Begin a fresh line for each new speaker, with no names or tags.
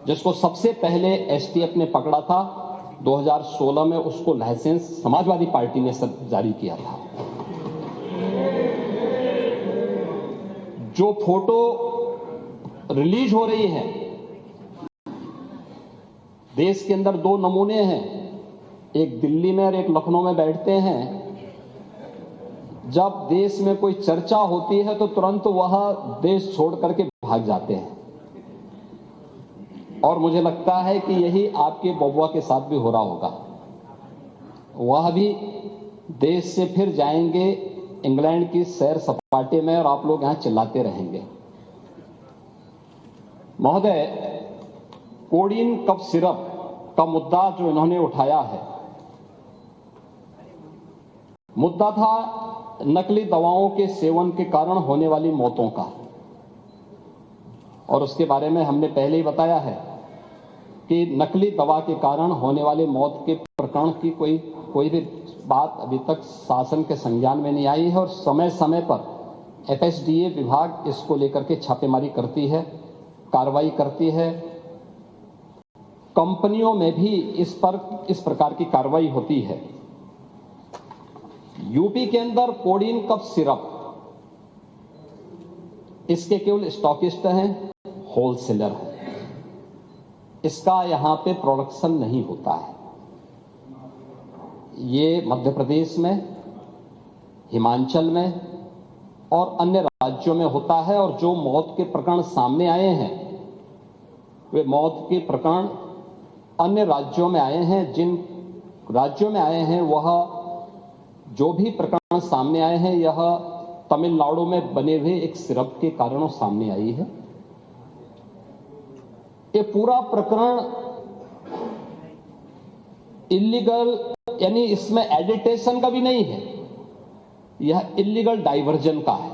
जिसको सबसे पहले एसटीएफ ने पकड़ा था 2016 में, उसको लाइसेंस समाजवादी पार्टी ने जारी किया था। जो फोटो रिलीज हो रही है, देश के अंदर दो नमूने हैं, एक दिल्ली में और एक लखनऊ में बैठते हैं। जब देश में कोई चर्चा होती है तो तुरंत वह देश छोड़ करके भाग जाते हैं, और मुझे लगता है कि यही आपके बबुआ के साथ भी हो रहा होगा। वह भी देश से फिर जाएंगे इंग्लैंड की सैर सपाटे में, और आप लोग यहां चिल्लाते रहेंगे। महोदय, कोडीन कफ सिरप का मुद्दा जो इन्होंने उठाया है, मुद्दा था नकली दवाओं के सेवन के कारण होने वाली मौतों का, और उसके बारे में हमने पहले ही बताया है कि नकली दवा के कारण होने वाले मौत के प्रकरण की कोई भी बात अभी तक शासन के संज्ञान में नहीं आई है, और समय समय पर एफएसडीए विभाग इसको लेकर के छापेमारी करती है, कार्रवाई करती है। कंपनियों में भी इस प्रकार की कार्रवाई होती है। यूपी के अंदर कोडीन कफ सिरप, इसके केवल स्टॉकिस्ट हैं, होलसेलर हैं, इसका यहां पे प्रोडक्शन नहीं होता है। ये मध्य प्रदेश में, हिमाचल में और अन्य राज्यों में होता है, और जो मौत के प्रकरण सामने आए हैं, वे मौत के प्रकरण अन्य राज्यों में आए हैं। जिन राज्यों में आए हैं, वह जो भी प्रकरण सामने आए हैं, यह तमिलनाडु में बने हुए एक सिरप के कारणों सामने आई है। ये पूरा प्रकरण इलीगल, यानी इसमें एडिटेशन का भी नहीं है, यह इलीगल डाइवर्जन का है।